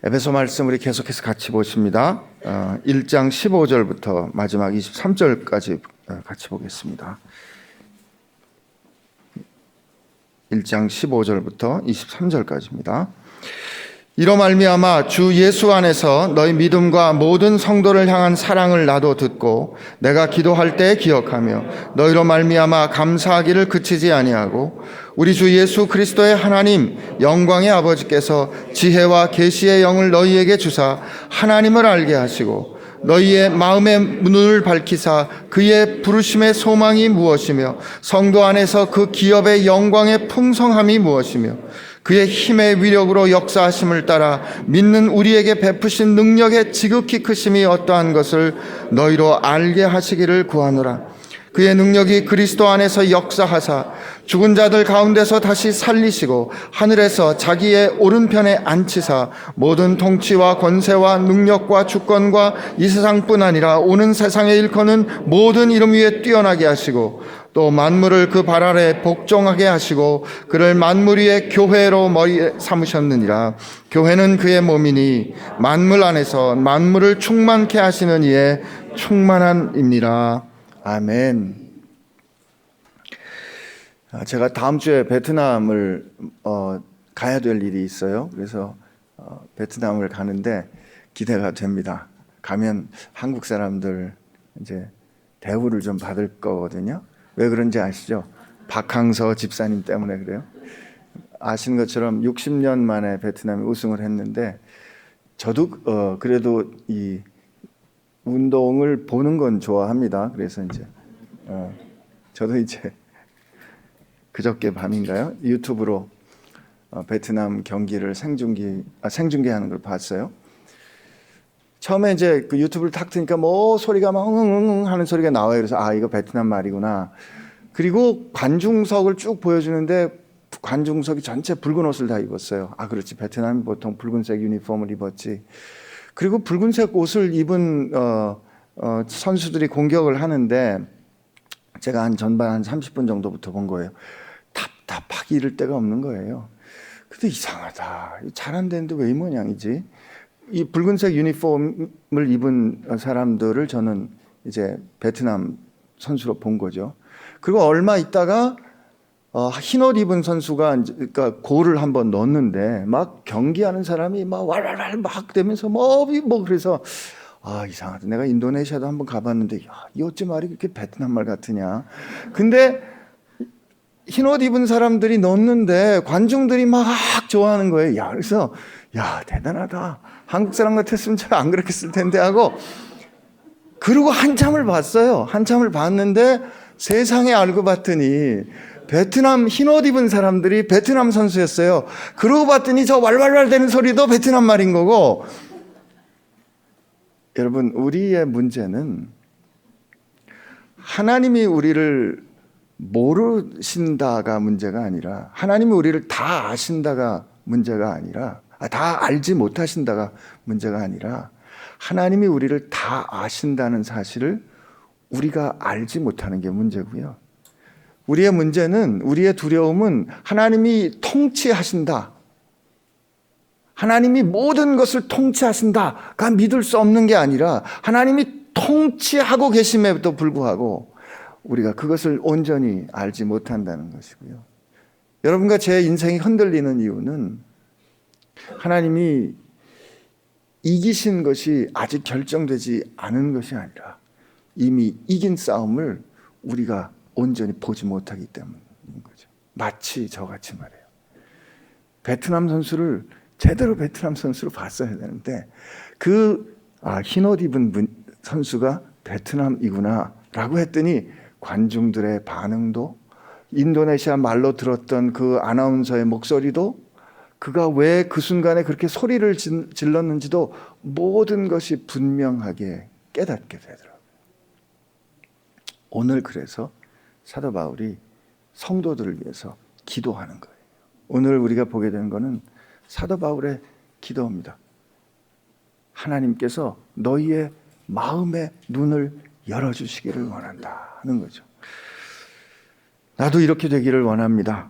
에베소 말씀 우리 계속해서 같이 보십니다. 1장 15절부터 마지막 23절까지 같이 보겠습니다. 1장 15절부터 23절까지입니다. 이로 말미암아 주 예수 안에서 너희 믿음과 모든 성도를 향한 사랑을 나도 듣고 내가 기도할 때 기억하며 너희로 말미암아 감사하기를 그치지 아니하고 우리 주 예수 그리스도의 하나님 영광의 아버지께서 지혜와 계시의 영을 너희에게 주사 하나님을 알게 하시고 너희의 마음의 눈을 밝히사 그의 부르심의 소망이 무엇이며 성도 안에서 그 기업의 영광의 풍성함이 무엇이며 그의 힘의 위력으로 역사하심을 따라 믿는 우리에게 베푸신 능력의 지극히 크심이 어떠한 것을 너희로 알게 하시기를 구하노라. 그의 능력이 그리스도 안에서 역사하사 죽은 자들 가운데서 다시 살리시고 하늘에서 자기의 오른편에 앉히사 모든 통치와 권세와 능력과 주권과 이 세상뿐 아니라 오는 세상에 일컫는 모든 이름 위에 뛰어나게 하시고 또 만물을 그 발 아래 복종하게 하시고 그를 만물 위의 교회로 머리 삼으셨느니라. 교회는 그의 몸이니 만물 안에서 만물을 충만케 하시는 이의 충만함이니라. 아멘. 제가 다음 주에 베트남을 가야 될 일이 있어요. 그래서 베트남을 가는데 기대가 됩니다. 가면 한국 사람들 이제 대우를 좀 받을 거거든요. 왜 그런지 아시죠? 박항서 집사님 때문에 그래요. 아시는 것처럼 60년 만에 베트남이 우승을 했는데 저도 그래도 이 운동을 보는 건 좋아합니다. 그래서 이제 저도 이제 그저께 밤인가요? 유튜브로 베트남 경기를 생중계하는 걸 봤어요. 처음에 이제 그 유튜브를 탁 트니까 뭐 소리가 막 응응응 하는 소리가 나와요. 그래서 이거 베트남 말이구나. 그리고 관중석을 쭉 보여주는데 관중석이 전체 붉은 옷을 다 입었어요. 그렇지. 베트남이 보통 붉은색 유니폼을 입었지. 그리고 붉은색 옷을 입은 선수들이 공격을 하는데 제가 한 전반 한 30분 정도부터 본 거예요. 답답하기 이를 데가 없는 거예요. 근데 이상하다. 잘한다는데 왜 이 모양이지? 이 붉은색 유니폼을 입은 사람들을 저는 이제 베트남 선수로 본 거죠. 그리고 얼마 있다가 흰옷 입은 선수가 그러니까 골을 한번 넣었는데 막 경기하는 사람이 막 왈왈왈 막 되면서 뭐 그래서 이상하다. 내가 인도네시아도 한번 가봤는데 이 어찌 말이 그렇게 베트남 말 같으냐. 근데 흰옷 입은 사람들이 넣었는데 관중들이 막 좋아하는 거예요. 그래서 대단하다. 한국 사람 같았으면 잘 안 그렇게 쓸 텐데 하고 그리고 한참을 봤어요. 한참을 봤는데 세상에 알고 봤더니 베트남 흰옷 입은 사람들이 베트남 선수였어요. 그러고 봤더니 저 왈왈왈 되는 소리도 베트남 말인 거고. 여러분, 우리의 문제는 하나님이 우리를 모르신다가 문제가 아니라 하나님이 우리를 다 아신다가 문제가 아니라 다 알지 못하신다가 문제가 아니라 하나님이 우리를 다 아신다는 사실을 우리가 알지 못하는 게 문제고요. 우리의 문제는 우리의 두려움은 하나님이 통치하신다. 하나님이 모든 것을 통치하신다가 믿을 수 없는 게 아니라 하나님이 통치하고 계심에도 불구하고 우리가 그것을 온전히 알지 못한다는 것이고요. 여러분과 제 인생이 흔들리는 이유는 하나님이 이기신 것이 아직 결정되지 않은 것이 아니라 이미 이긴 싸움을 우리가 온전히 보지 못하기 때문인 거죠. 마치 저같이 말해요. 베트남 선수를 제대로 베트남 선수로 봤어야 되는데 흰옷 입은 선수가 베트남이구나 라고 했더니 관중들의 반응도 인도네시아 말로 들었던 그 아나운서의 목소리도 그가 왜 그 순간에 그렇게 소리를 질렀는지도 모든 것이 분명하게 깨닫게 되더라고요. 오늘 그래서 사도 바울이 성도들을 위해서 기도하는 거예요. 오늘 우리가 보게 되는 것은 사도 바울의 기도입니다. 하나님께서 너희의 마음의 눈을 열어주시기를 원한다는 거죠. 나도 이렇게 되기를 원합니다.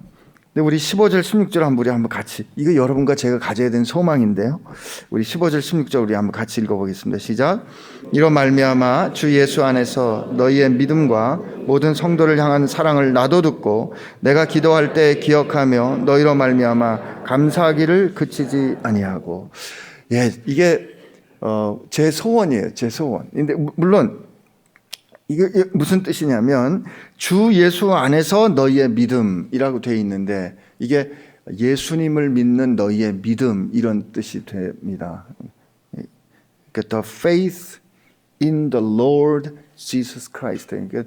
근데 우리 15절 16절 우리 한번 같이, 이거 여러분과 제가 가져야 되는 소망인데요. 우리 15절 16절 우리 한번 같이 읽어보겠습니다. 시작. 이로 말미암아 주 예수 안에서 너희의 믿음과 모든 성도를 향한 사랑을 나도 듣고 내가 기도할 때 기억하며 너희로 말미암아 감사하기를 그치지 아니하고. 예, 이게 제 소원이에요. 제 소원. 근데 물론 이게 무슨 뜻이냐면 주 예수 안에서 너희의 믿음이라고 되어 있는데 이게 예수님을 믿는 너희의 믿음 이런 뜻이 됩니다. 그러니까 the faith in the Lord Jesus Christ. 그러니까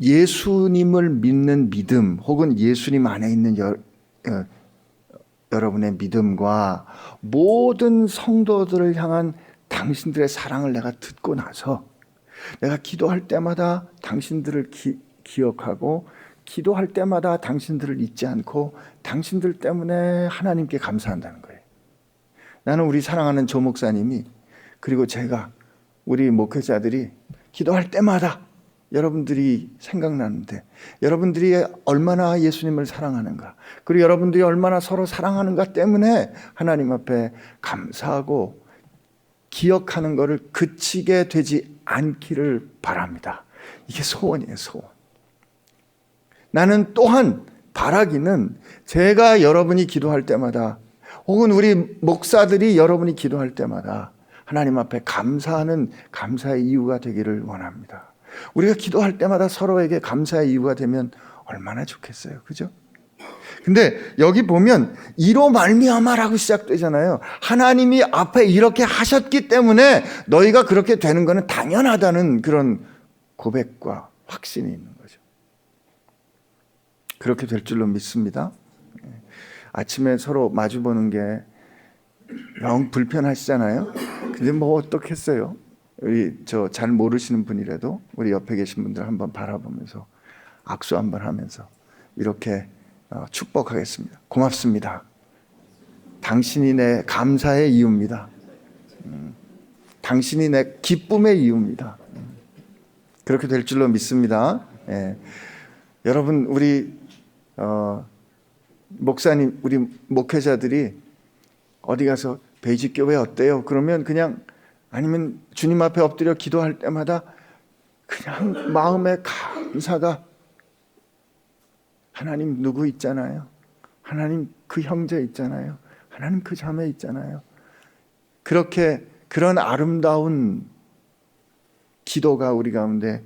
예수님을 믿는 믿음 혹은 예수님 안에 있는 여러분의 믿음과 모든 성도들을 향한 당신들의 사랑을 내가 듣고 나서 내가 기도할 때마다 당신들을 기억하고 기도할 때마다 당신들을 잊지 않고 당신들 때문에 하나님께 감사한다는 거예요. 나는 우리 사랑하는 조 목사님이 그리고 제가 우리 목회자들이 기도할 때마다 여러분들이 생각나는데 여러분들이 얼마나 예수님을 사랑하는가 그리고 여러분들이 얼마나 서로 사랑하는가 때문에 하나님 앞에 감사하고 기억하는 것을 그치게 되지 않기를 바랍니다. 이게 소원이에요, 소원. 나는 또한 바라기는 제가 여러분이 기도할 때마다 혹은 우리 목사들이 여러분이 기도할 때마다 하나님 앞에 감사하는 감사의 이유가 되기를 원합니다. 우리가 기도할 때마다 서로에게 감사의 이유가 되면 얼마나 좋겠어요. 그죠? 근데 여기 보면 이로 말미암아라고 시작되잖아요. 하나님이 앞에 이렇게 하셨기 때문에 너희가 그렇게 되는 것은 당연하다는 그런 고백과 확신이 있는 거죠. 그렇게 될 줄로 믿습니다. 아침에 서로 마주보는 게 영 불편하시잖아요. 근데 뭐 어떻겠어요? 우리 저 잘 모르시는 분이라도 우리 옆에 계신 분들 한번 바라보면서 악수 한번 하면서 이렇게 축복하겠습니다. 고맙습니다. 당신이 내 감사의 이유입니다. 당신이 내 기쁨의 이유입니다. 그렇게 될 줄로 믿습니다. 예. 여러분 우리 목사님 우리 목회자들이 어디 가서 베이직교회 어때요? 그러면 그냥 아니면 주님 앞에 엎드려 기도할 때마다 그냥 마음의 감사가 하나님 누구 있잖아요. 하나님 그 형제 있잖아요. 하나님 그 자매 있잖아요. 그렇게 그런 아름다운 기도가 우리 가운데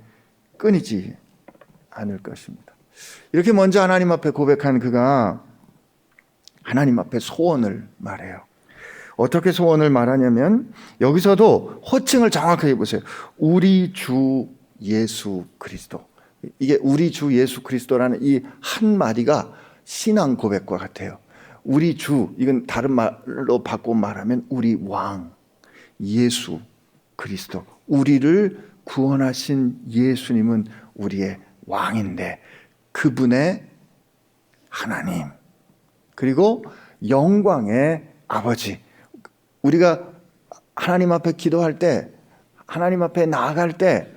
끊이지 않을 것입니다. 이렇게 먼저 하나님 앞에 고백한 그가 하나님 앞에 소원을 말해요. 어떻게 소원을 말하냐면 여기서도 호칭을 정확하게 보세요. 우리 주 예수 그리스도. 이게 우리 주 예수 그리스도라는 이 한마디가 신앙 고백과 같아요. 우리 주, 이건 다른 말로 바꿔 말하면 우리 왕 예수 그리스도. 우리를 구원하신 예수님은 우리의 왕인데 그분의 하나님 그리고 영광의 아버지. 우리가 하나님 앞에 기도할 때 하나님 앞에 나아갈 때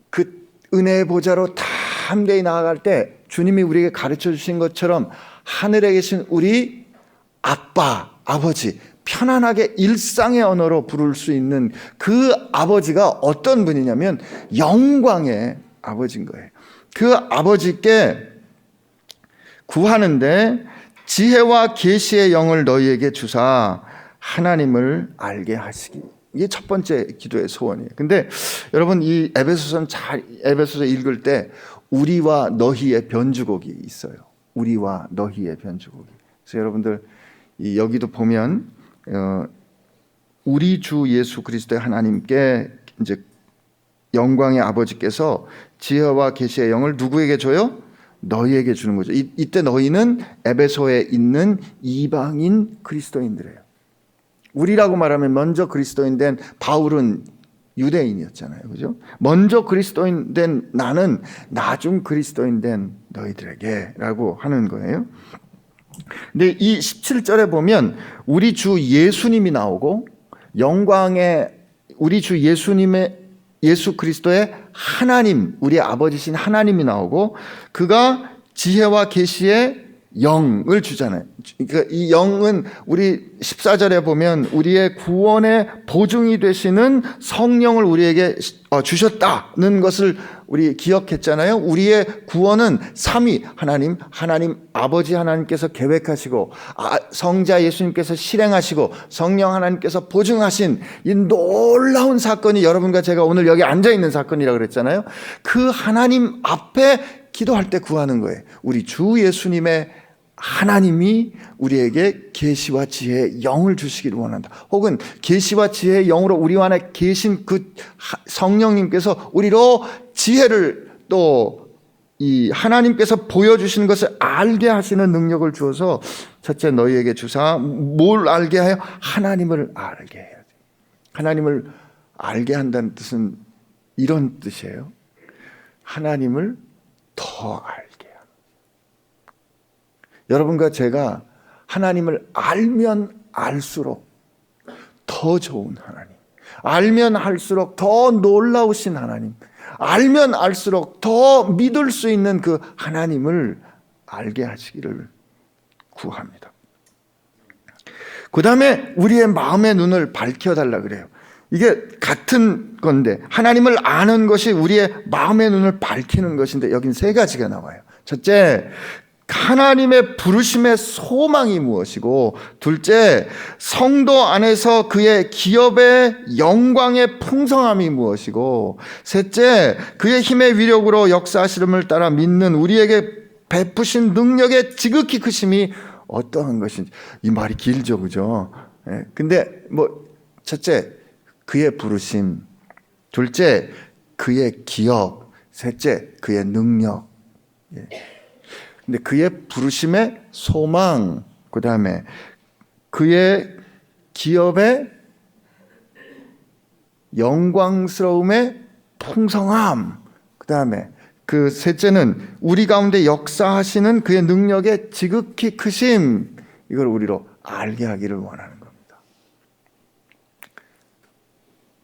그 은혜의 보좌로 담대히 나아갈 때 주님이 우리에게 가르쳐 주신 것처럼 하늘에 계신 우리 아빠, 아버지 편안하게 일상의 언어로 부를 수 있는 그 아버지가 어떤 분이냐면 영광의 아버지인 거예요. 그 아버지께 구하는데 지혜와 계시의 영을 너희에게 주사 하나님을 알게 하시기. 이게 첫 번째 기도의 소원이에요. 근데 여러분 이 에베소서 읽을 때 우리와 너희의 변주곡이 있어요. 우리와 너희의 변주곡이. 그래서 여러분들 여기도 보면 우리 주 예수 그리스도의 하나님께 이제 영광의 아버지께서 지혜와 계시의 영을 누구에게 줘요? 너희에게 주는 거죠. 이때 너희는 에베소에 있는 이방인 그리스도인들이에요. 우리라고 말하면 먼저 그리스도인 된 바울은 유대인이었잖아요. 그죠? 먼저 그리스도인 된 나는 나중 그리스도인 된 너희들에게 라고 하는 거예요. 근데 이 17절에 보면 우리 주 예수님이 나오고 영광의 우리 주 예수님의 예수 그리스도의 하나님, 우리 아버지신 하나님이 나오고 그가 지혜와 계시의 영을 주잖아요. 그러니까 이 영은 우리 14절에 보면 우리의 구원의 보증이 되시는 성령을 우리에게 주셨다는 것을 우리 기억했잖아요. 우리의 구원은 삼위 하나님 아버지 하나님께서 계획하시고 성자 예수님께서 실행하시고 성령 하나님께서 보증하신 이 놀라운 사건이 여러분과 제가 오늘 여기 앉아있는 사건이라고 그랬잖아요. 그 하나님 앞에 기도할 때 구하는 거예요. 우리 주 예수님의 하나님이 우리에게 계시와 지혜의 영을 주시기를 원한다. 혹은 계시와 지혜의 영으로 우리 안에 계신 그 성령님께서 우리로 지혜를 또 이 하나님께서 보여주시는 것을 알게 하시는 능력을 주어서 첫째 너희에게 주사 뭘 알게 하여? 하나님을 알게 해야 돼. 하나님을 알게 한다는 뜻은 이런 뜻이에요. 하나님을 더 알게 하는. 여러분과 제가 하나님을 알면 알수록 더 좋은 하나님, 알면 할수록 더 놀라우신 하나님, 알면 알수록 더 믿을 수 있는 그 하나님을 알게 하시기를 구합니다. 그 다음에 우리의 마음의 눈을 밝혀달라 그래요. 이게 같은 건데 하나님을 아는 것이 우리의 마음의 눈을 밝히는 것인데 여긴 세 가지가 나와요. 첫째, 하나님의 부르심의 소망이 무엇이고, 둘째, 성도 안에서 그의 기업의 영광의 풍성함이 무엇이고, 셋째, 그의 힘의 위력으로 역사하시름을 따라 믿는 우리에게 베푸신 능력의 지극히 크심이 어떠한 것인지. 이 말이 길죠, 그죠? 근데 첫째, 그의 부르심, 둘째, 그의 기업, 셋째, 그의 능력. 근데 그의 부르심의 소망, 그 다음에 그의 기업의 영광스러움의 풍성함, 그 다음에 그 셋째는 우리 가운데 역사하시는 그의 능력의 지극히 크심, 이걸 우리로 알게 하기를 원하는 겁니다.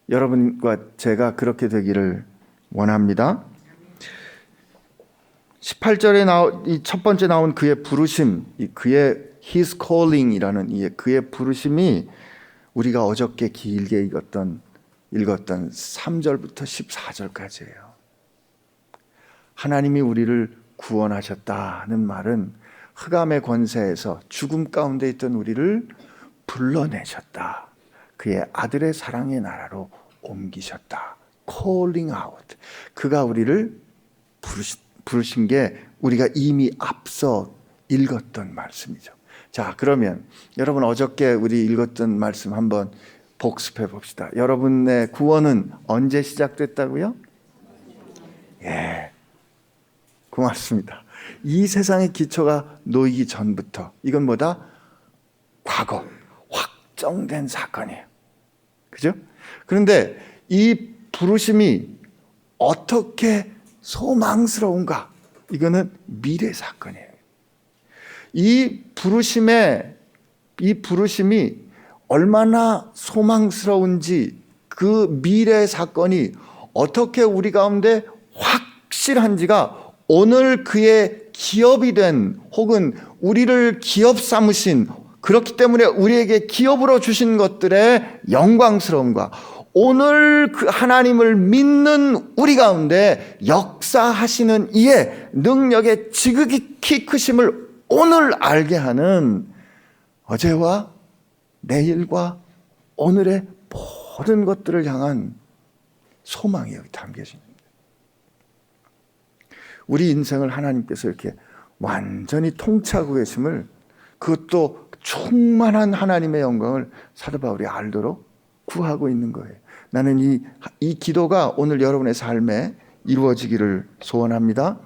여러분과 제가 그렇게 되기를 원합니다. 18절에 이 첫 번째 나온 그의 부르심, 그의 His calling이라는 이 그의 부르심이 우리가 어저께 길게 읽었던 3절부터 14절까지예요. 하나님이 우리를 구원하셨다는 말은 흑암의 권세에서 죽음 가운데 있던 우리를 불러내셨다. 그의 아들의 사랑의 나라로 옮기셨다. Calling out. 그가 우리를 부르신 게 우리가 이미 앞서 읽었던 말씀이죠. 자, 그러면 여러분 어저께 우리 읽었던 말씀 한번 복습해 봅시다. 여러분의 구원은 언제 시작됐다고요? 예, 고맙습니다. 이 세상의 기초가 놓이기 전부터 이건 뭐다? 과거, 확정된 사건이에요. 그죠? 그런데 이 부르심이 어떻게 소망스러운가? 이거는 미래 사건이에요. 이 부르심이 얼마나 소망스러운지, 그 미래 사건이 어떻게 우리 가운데 확실한지가 오늘 그의 기업이 된, 혹은 우리를 기업 삼으신, 그렇기 때문에 우리에게 기업으로 주신 것들의 영광스러움과 오늘 그 하나님을 믿는 우리 가운데 역사하시는 이의 능력의 지극히 크심을 오늘 알게 하는 어제와 내일과 오늘의 모든 것들을 향한 소망이 여기 담겨져 있습니다. 우리 인생을 하나님께서 이렇게 완전히 통치하고 계심을, 그것도 충만한 하나님의 영광을 사도 바울이 알도록 구하고 있는 거예요. 나는 이 기도가 오늘 여러분의 삶에 이루어지기를 소원합니다.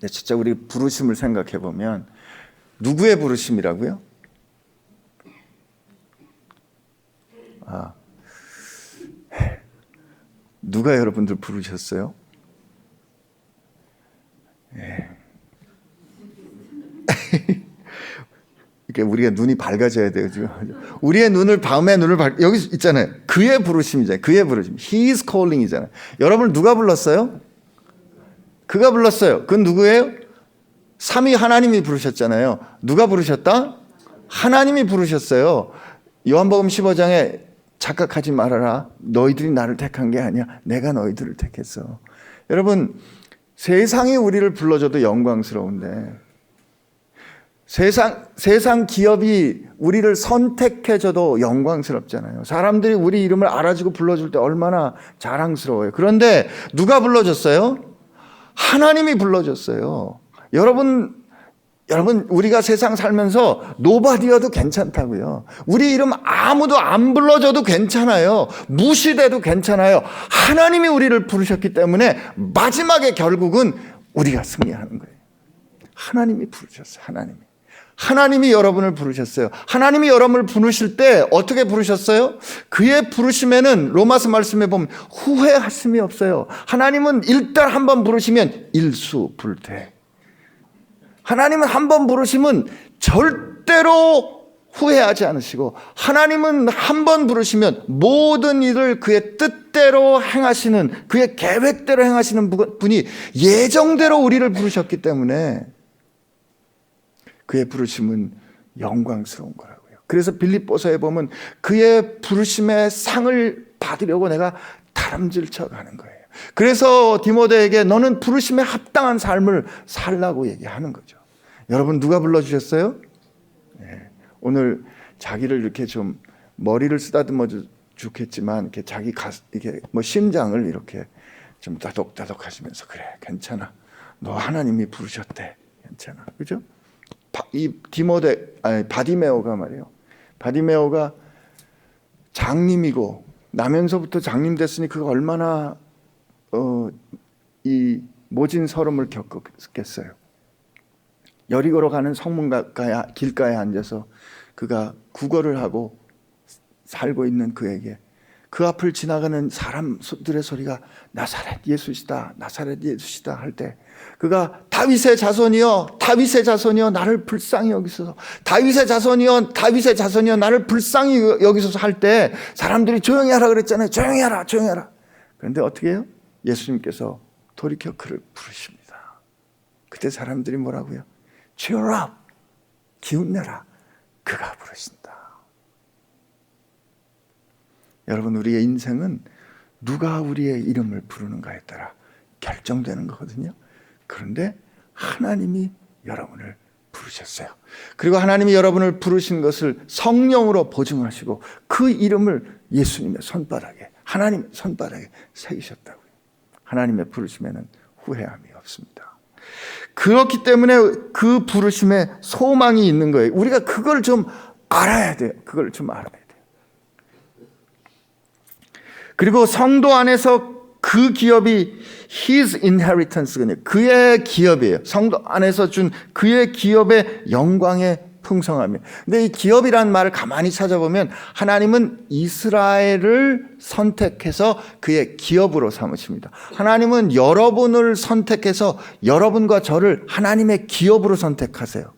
진짜 우리 부르심을 생각해 보면 누구의 부르심이라고요? 누가 여러분들 부르셨어요? 예. 우리가 눈이 밝아져야 돼요. 지금 우리의 눈을, 밤의 눈을 여기 있잖아요. 그의 부르심이잖아요. 그의 부르심, His calling이잖아요. 여러분을 누가 불렀어요? 그가 불렀어요. 그건 누구예요? 3위 하나님이 부르셨잖아요. 누가 부르셨다? 하나님이 부르셨어요. 요한복음 15장에 착각하지 말아라. 너희들이 나를 택한 게 아니야. 내가 너희들을 택했어. 여러분, 세상이 우리를 불러줘도 영광스러운데 세상 기업이 우리를 선택해줘도 영광스럽잖아요. 사람들이 우리 이름을 알아주고 불러줄 때 얼마나 자랑스러워요. 그런데 누가 불러줬어요? 하나님이 불러줬어요. 여러분 우리가 세상 살면서 노바디여도 괜찮다고요. 우리 이름 아무도 안 불러줘도 괜찮아요. 무시돼도 괜찮아요. 하나님이 우리를 부르셨기 때문에 마지막에 결국은 우리가 승리하는 거예요. 하나님이 부르셨어요. 하나님이 여러분을 부르셨어요. 하나님이 여러분을 부르실 때 어떻게 부르셨어요? 그의 부르심에는 로마서 말씀에 보면 후회하심이 없어요. 하나님은 일단 한번 부르시면 일수불태. 하나님은 한번 부르시면 절대로 후회하지 않으시고, 하나님은 한번 부르시면 모든 일을 그의 뜻대로 행하시는, 그의 계획대로 행하시는 분이 예정대로 우리를 부르셨기 때문에 그의 부르심은 영광스러운 거라고요. 그래서 빌립보서에 보면 그의 부르심의 상을 받으려고 내가 다름질쳐 가는 거예요. 그래서 디모데에게 너는 부르심에 합당한 삶을 살라고 얘기하는 거죠. 여러분, 누가 불러주셨어요? 네. 오늘 자기를 이렇게 좀 머리를 쓰다듬어 좋겠지만 이렇게 자기 이게 뭐 심장을 이렇게 좀 따독따독 하시면서 그래, 괜찮아. 너 하나님이 부르셨대. 괜찮아. 그죠? 바디메오가 말이에요. 바디메오가 장님이고 나면서부터 장님 됐으니 그가 얼마나 이 모진 서름을 겪었겠어요. 여리고로 가는 성문 길가에 앉아서 그가 구걸을 하고 살고 있는 그에게 그 앞을 지나가는 사람들의 소리가 나사렛 예수시다, 나사렛 예수시다 할 때 그가 다윗의 자손이여, 다윗의 자손이여 나를 불쌍히 여기소서, 다윗의 자손이여 나를 불쌍히 여기소서 할 때 사람들이 조용히 하라 그랬잖아요. 조용히 하라. 그런데 어떻게 해요? 예수님께서 돌이켜 그를 부르십니다. 그때 사람들이 뭐라고요? Cheer up, 기운내라. 그가 부르신다. 여러분, 우리의 인생은 누가 우리의 이름을 부르는가에 따라 결정되는 거거든요. 그런데 하나님이 여러분을 부르셨어요. 그리고 하나님이 여러분을 부르신 것을 성령으로 보증하시고 그 이름을 예수님의 손바닥에, 하나님의 손바닥에 새기셨다고요. 하나님의 부르심에는 후회함이 없습니다. 그렇기 때문에 그 부르심에 소망이 있는 거예요. 우리가 그걸 좀 알아야 돼요. 그리고 성도 안에서 그 기업이 His inheritance거든요. 그의 기업이에요. 성도 안에서 준 그의 기업의 영광의 풍성함이에요. 근데 이 기업이라는 말을 가만히 찾아보면 하나님은 이스라엘을 선택해서 그의 기업으로 삼으십니다. 하나님은 여러분을 선택해서 여러분과 저를 하나님의 기업으로 선택하세요.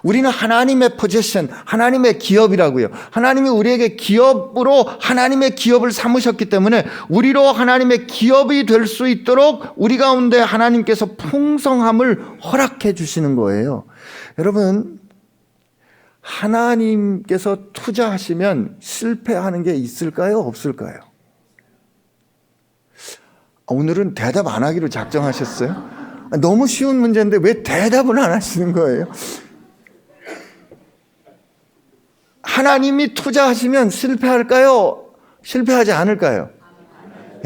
우리는 하나님의 포지션, 하나님의 기업이라고요. 하나님이 우리에게 기업으로 하나님의 기업을 삼으셨기 때문에 우리로 하나님의 기업이 될 수 있도록 우리 가운데 하나님께서 풍성함을 허락해 주시는 거예요. 여러분, 하나님께서 투자하시면 실패하는 게 있을까요? 없을까요? 오늘은 대답 안 하기로 작정하셨어요? 너무 쉬운 문제인데 왜 대답을 안 하시는 거예요? 하나님이 투자하시면 실패할까요? 실패하지 않을까요?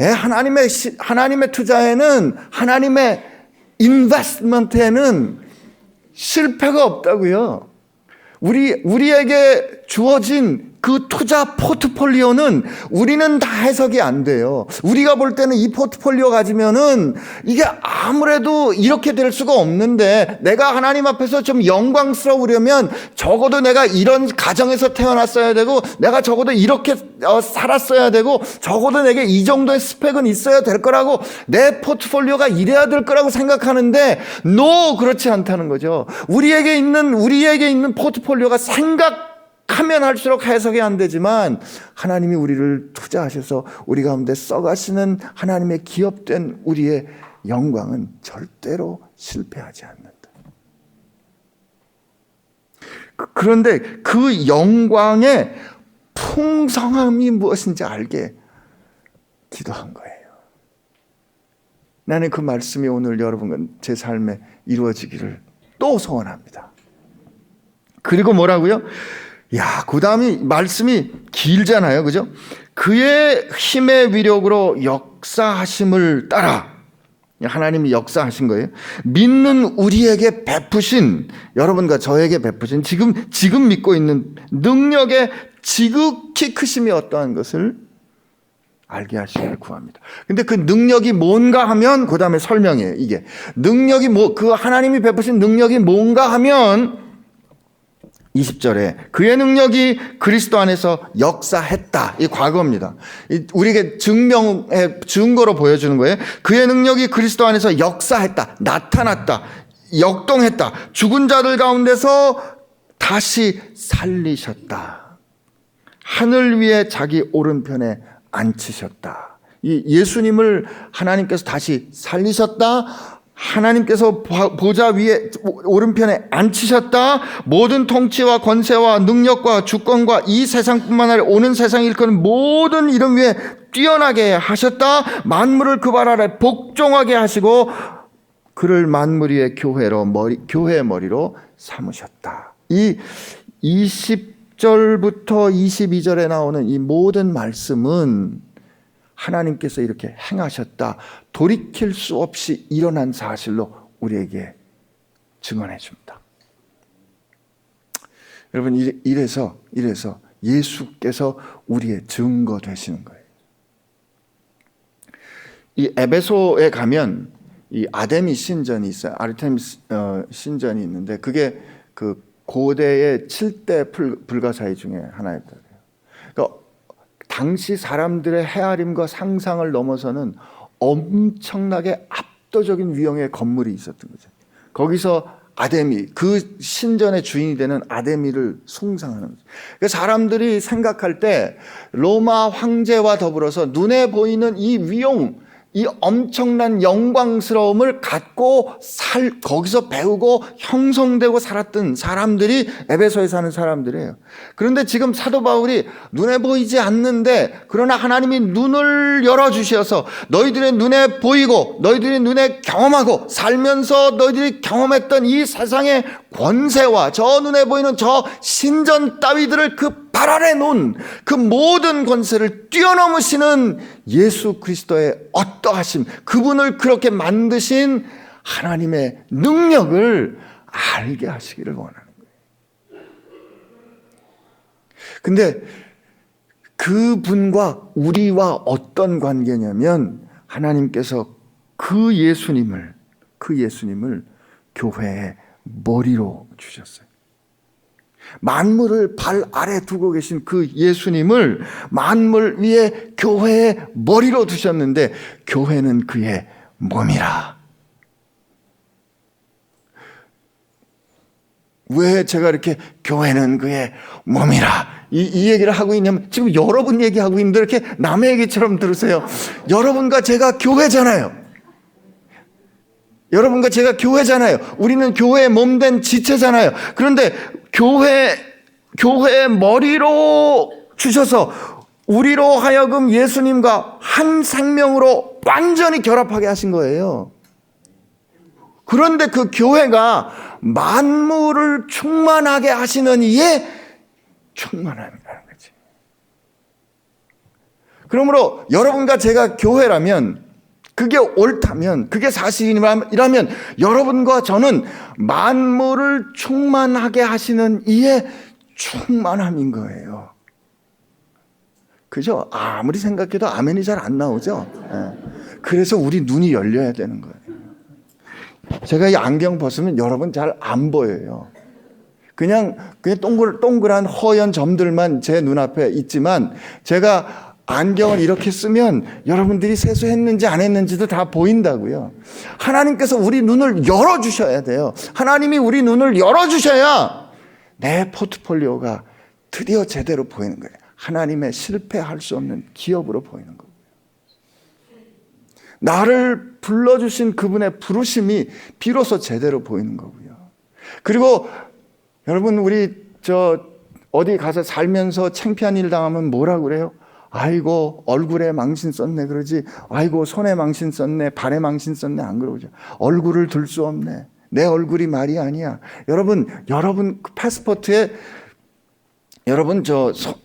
예, 하나님의 투자에는, 하나님의 인베스트먼트에는 실패가 없다고요. 우리에게 주어진 그 투자 포트폴리오는 우리는 다 해석이 안 돼요. 우리가 볼 때는 이 포트폴리오 가지면은 이게 아무래도 이렇게 될 수가 없는데, 내가 하나님 앞에서 좀 영광스러우려면 적어도 내가 이런 가정에서 태어났어야 되고, 내가 적어도 이렇게 살았어야 되고, 적어도 내게 이 정도의 스펙은 있어야 될 거라고, 내 포트폴리오가 이래야 될 거라고 생각하는데, 그렇지 않다는 거죠. 우리에게 있는 포트폴리오가 하면 할수록 해석이 안 되지만 하나님이 우리를 투자하셔서 우리 가운데 써가시는 하나님의 기업된 우리의 영광은 절대로 실패하지 않는다. 그런데 그 영광의 풍성함이 무엇인지 알게 기도한 거예요. 나는 그 말씀이 오늘 여러분과 제 삶에 이루어지기를 또 소원합니다. 그리고 뭐라고요? 야, 그 다음이 말씀이 길잖아요. 그죠? 그의 힘의 위력으로 역사하심을 따라, 하나님이 역사하신 거예요. 믿는 우리에게 베푸신, 여러분과 저에게 베푸신 지금 믿고 있는 능력의 지극히 크심이 어떠한 것을 알게 하시기를 구합니다. 근데 그 능력이 뭔가 하면 그 다음에 설명이에요. 이게 능력이 그 하나님이 베푸신 능력이 뭔가 하면 20절에 그의 능력이 그리스도 안에서 역사했다. 이 과거입니다. 우리에게 증거로 보여주는 거예요. 그의 능력이 그리스도 안에서 역사했다. 나타났다. 역동했다. 죽은 자들 가운데서 다시 살리셨다. 하늘 위에 자기 오른편에 앉히셨다. 이 예수님을 하나님께서 다시 살리셨다. 하나님께서 보좌 위에 오른편에 앉히셨다. 모든 통치와 권세와 능력과 주권과 이 세상뿐만 아니라 오는 세상에 일컫는 모든 이름 위에 뛰어나게 하셨다. 만물을 그 발 아래 복종하게 하시고 그를 만물 위의 교회의 머리로 삼으셨다. 이 20절부터 22절에 나오는 이 모든 말씀은 하나님께서 이렇게 행하셨다. 돌이킬 수 없이 일어난 사실로 우리에게 증언해 줍니다. 여러분, 이래서 예수께서 우리의 증거 되시는 거예요. 이 에베소에 가면 이 아데미 신전이 있어요. 아르테미스 신전이 있는데 그게 그 고대의 7대 불가사의 중에 하나였다. 그러니까 당시 사람들의 헤아림과 상상을 넘어서는 엄청나게 압도적인 위용의 건물이 있었던 거죠. 거기서 아데미, 그 신전의 주인이 되는 아데미를 숭상하는 거죠. 그러니까 사람들이 생각할 때 로마 황제와 더불어서 눈에 보이는 이 위용, 이 엄청난 영광스러움을 갖고 거기서 배우고 형성되고 살았던 사람들이 에베소에 사는 사람들이에요. 그런데 지금 사도 바울이 눈에 보이지 않는데 그러나 하나님이 눈을 열어주셔서 너희들의 눈에 보이고 너희들이 눈에 경험하고 살면서 너희들이 경험했던 이 세상의 권세와 저 눈에 보이는 저 신전 따위들을 그 발 아래 놓은 그 모든 권세를 뛰어넘으시는 예수 그리스도의 어떠하심, 그분을 그렇게 만드신 하나님의 능력을 알게 하시기를 원하는 거예요. 근데 그분과 우리와 어떤 관계냐면 하나님께서 그 예수님을 교회의 머리로 주셨어요. 만물을 발 아래 두고 계신 그 예수님을 만물 위에 교회의 머리로 두셨는데 교회는 그의 몸이라. 왜 제가 이렇게 교회는 그의 몸이라 이 얘기를 하고 있냐면 지금 여러분 얘기하고 있는데 이렇게 남의 얘기처럼 들으세요. 여러분과 제가 교회잖아요. 여러분과 제가 교회잖아요. 우리는 교회의 몸된 지체잖아요. 그런데 교회의 머리로 주셔서 우리로 하여금 예수님과 한 생명으로 완전히 결합하게 하신 거예요. 그런데 그 교회가 만물을 충만하게 하시는 이의 충만함이라는 거지. 그러므로 여러분과 제가 교회라면 그게 옳다면, 그게 사실이라면 여러분과 저는 만물을 충만하게 하시는 이의 충만함인 거예요. 그죠? 아무리 생각해도 아멘이 잘 안 나오죠? 그래서 우리 눈이 열려야 되는 거예요. 제가 이 안경 벗으면 여러분 잘 안 보여요. 그냥 동그란 허연 점들만 제 눈앞에 있지만 제가 안경을 이렇게 쓰면 여러분들이 세수했는지 안 했는지도 다 보인다고요. 하나님께서 우리 눈을 열어주셔야 돼요. 하나님이 우리 눈을 열어주셔야 내 포트폴리오가 드디어 제대로 보이는 거예요. 하나님의 실패할 수 없는 기업으로 보이는 거예요. 나를 불러주신 그분의 부르심이 비로소 제대로 보이는 거고요. 그리고 여러분 우리 어디 가서 살면서 창피한 일 당하면 뭐라 그래요? 아이고 얼굴에 망신 썼네 그러지. 아이고 손에 망신 썼네, 발에 망신 썼네 안 그러죠. 얼굴을 들 수 없네. 내 얼굴이 말이 아니야. 여러분 패스포트에 여러분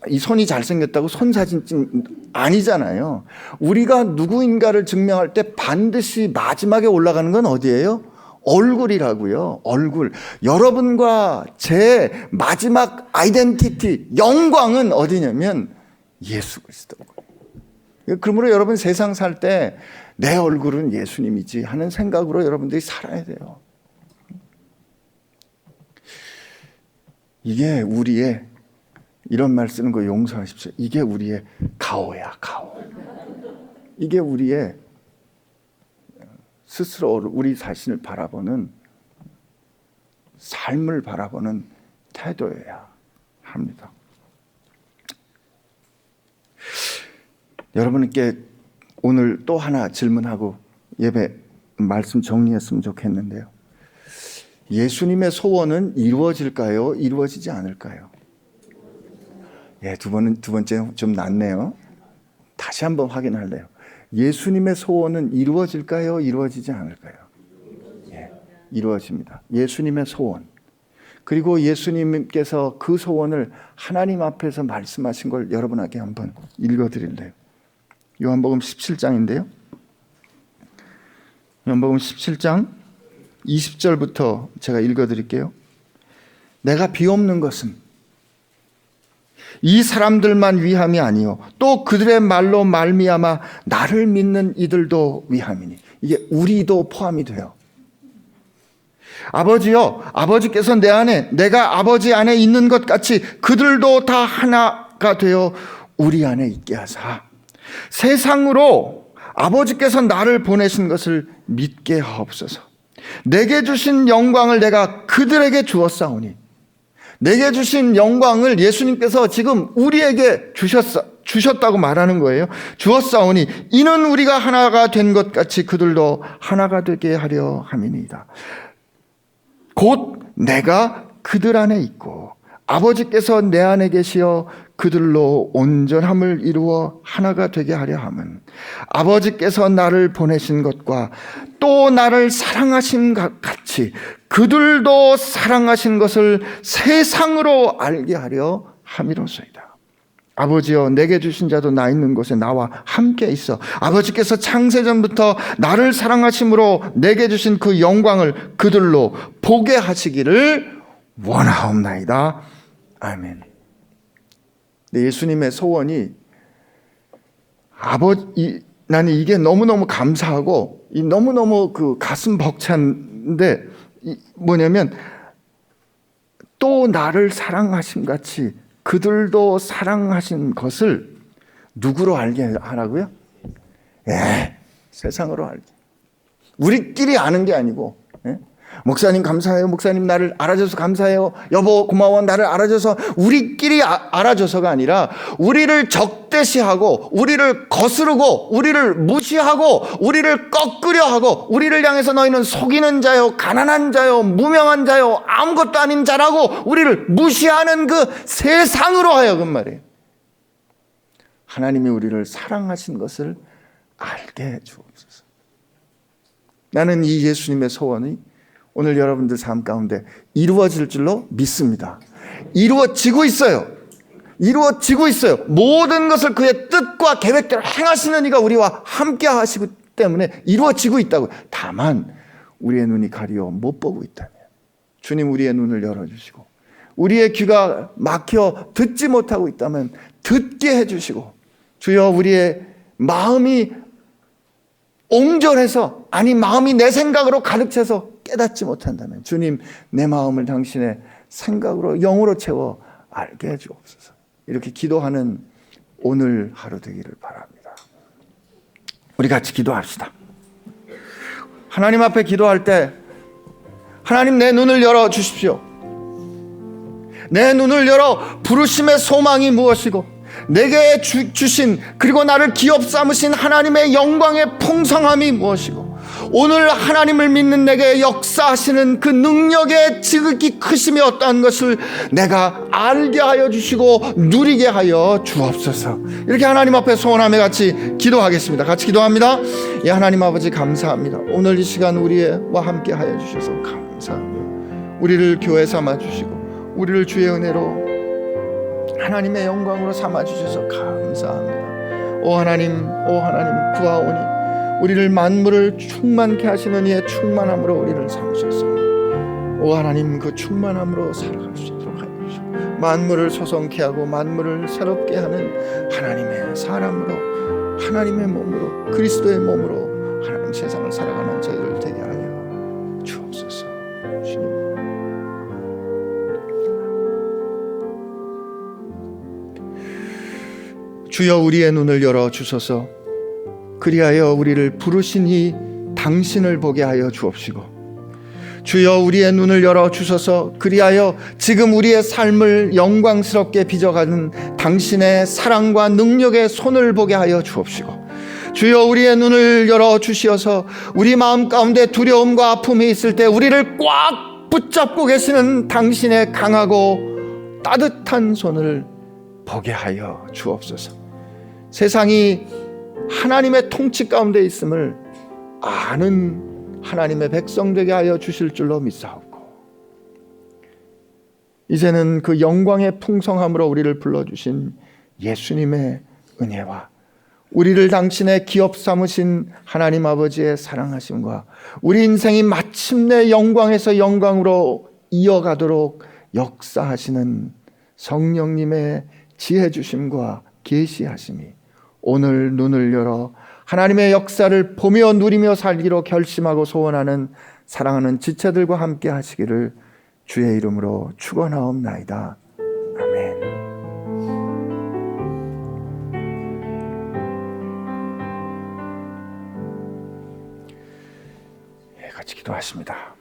이 손이 잘생겼다고 손 사진 찍 아니잖아요. 우리가 누구인가를 증명할 때 반드시 마지막에 올라가는 건 어디예요? 얼굴이라고요. 얼굴. 여러분과 제 마지막 아이덴티티, 영광은 어디냐면 예수 그리스도고. 그러므로 여러분 세상 살 때 내 얼굴은 예수님이지 하는 생각으로 여러분들이 살아야 돼요. 이게 우리의, 이런 말 쓰는 거 용서하십시오. 이게 우리의 가오야, 가오. 이게 우리의 스스로 우리 자신을 바라보는, 삶을 바라보는 태도여야 합니다. 여러분께 오늘 또 하나 질문하고 예배 말씀 정리했으면 좋겠는데요. 예수님의 소원은 이루어질까요? 이루어지지 않을까요? 예, 두 번째 좀 낫네요. 다시 한번 확인할래요. 예수님의 소원은 이루어질까요? 이루어지지 않을까요? 예, 이루어집니다. 예수님의 소원. 그리고 예수님께서 그 소원을 하나님 앞에서 말씀하신 걸 여러분에게 한번 읽어드릴래요. 요한복음 17장인데요. 요한복음 17장 20절부터 제가 읽어드릴게요. 내가 비옵는 것은 이 사람들만 위함이 아니요 또 그들의 말로 말미암아 나를 믿는 이들도 위함이니. 이게 우리도 포함이 돼요. 아버지여, 아버지께서 내 안에, 내가 아버지 안에 있는 것 같이 그들도 다 하나가 되어 우리 안에 있게 하사 세상으로 아버지께서 나를 보내신 것을 믿게 하옵소서. 내게 주신 영광을 내가 그들에게 주었사오니. 내게 주신 영광을 예수님께서 지금 우리에게 주셨다고 말하는 거예요. 주었사오니 이는 우리가 하나가 된 것 같이 그들도 하나가 되게 하려 함이니이다. 곧 내가 그들 안에 있고 아버지께서 내 안에 계시어 그들로 온전함을 이루어 하나가 되게 하려 함은 아버지께서 나를 보내신 것과 또 나를 사랑하신 것 같이 그들도 사랑하신 것을 세상으로 알게 하려 함이로소이다. 아버지여, 내게 주신 자도 나 있는 곳에 나와 함께 있어 아버지께서 창세전부터 나를 사랑하심으로 내게 주신 그 영광을 그들로 보게 하시기를 원하옵나이다. 아멘. 예수님의 소원이 나는 이게 너무너무 감사하고 너무너무 그 가슴 벅찬데 뭐냐면 또 나를 사랑하심 같이 그들도 사랑하신 것을 누구로 알게 하라고요? 예, 세상으로 알게. 우리끼리 아는 게 아니고, 예? 목사님 감사해요. 목사님 나를 알아줘서 감사해요. 여보 고마워. 나를 알아줘서. 우리끼리 알아줘서가 아니라 우리를 적대시하고 우리를 거스르고 우리를 무시하고 우리를 꺾으려 하고 우리를 향해서 너희는 속이는 자요, 가난한 자요, 무명한 자요, 아무것도 아닌 자라고 우리를 무시하는 그 세상으로 하여금 말이에요. 하나님이 우리를 사랑하신 것을 알게 해 주옵소서. 나는 이 예수님의 소원이 오늘 여러분들 삶 가운데 이루어질 줄로 믿습니다. 이루어지고 있어요. 이루어지고 있어요. 모든 것을 그의 뜻과 계획대로 행하시는 이가 우리와 함께 하시기 때문에 이루어지고 있다고. 다만 우리의 눈이 가리워 못 보고 있다면 주님 우리의 눈을 열어주시고 우리의 귀가 막혀 듣지 못하고 있다면 듣게 해주시고 주여 우리의 마음이 옹졸해서 아니 마음이 내 생각으로 가득 차서 깨닫지 못한다면 주님 내 마음을 당신의 생각으로 영으로 채워 알게 해주옵소서. 이렇게 기도하는 오늘 하루 되기를 바랍니다. 우리 같이 기도합시다. 하나님 앞에 기도할 때 하나님 내 눈을 열어 주십시오. 내 눈을 열어 부르심의 소망이 무엇이고 내게 주신 그리고 나를 기업 삼으신 하나님의 영광의 풍성함이 무엇이고 오늘 하나님을 믿는 내게 역사하시는 그 능력의 지극히 크심이 어떠한 것을 내가 알게 하여 주시고 누리게 하여 주옵소서. 이렇게 하나님 앞에 소원하며 같이 기도하겠습니다. 같이 기도합니다. 예, 하나님 아버지 감사합니다. 오늘 이 시간 우리와 함께 하여 주셔서 감사합니다. 우리를 교회 삼아 주시고 우리를 주의 은혜로 하나님의 영광으로 삼아 주셔서 감사합니다. 오 하나님 구하오니 우리를 만물을 충만케 하시는 이의 충만함으로 우리를 삼으셔서 오 하나님 그 충만함으로 살아갈 수 있도록 하여 주시고 만물을 소성케 하고 만물을 새롭게 하는 하나님의 사람으로 하나님의 몸으로 그리스도의 몸으로 하나님 세상을 살아가는 저희들 되게 하여 주옵소서. 주님 주여 우리의 눈을 열어 주소서. 그리하여 우리를 부르신 이 당신을 보게 하여 주옵시고 주여 우리의 눈을 열어 주소서. 그리하여 지금 우리의 삶을 영광스럽게 빚어가는 당신의 사랑과 능력의 손을 보게 하여 주옵시고 주여 우리의 눈을 열어 주시어서 우리 마음 가운데 두려움과 아픔이 있을 때 우리를 꽉 붙잡고 계시는 당신의 강하고 따뜻한 손을 보게 하여 주옵소서. 세상이 하나님의 통치 가운데 있음을 아는 하나님의 백성 되게 하여 주실 줄로 믿사옵고 이제는 그 영광의 풍성함으로 우리를 불러주신 예수님의 은혜와 우리를 당신의 기업 삼으신 하나님 아버지의 사랑하심과 우리 인생이 마침내 영광에서 영광으로 이어가도록 역사하시는 성령님의 지혜 주심과 계시하심이 오늘 눈을 열어 하나님의 역사를 보며 누리며 살기로 결심하고 소원하는 사랑하는 지체들과 함께 하시기를 주의 이름으로 축원하옵나이다. 아멘. 같이 기도하십니다.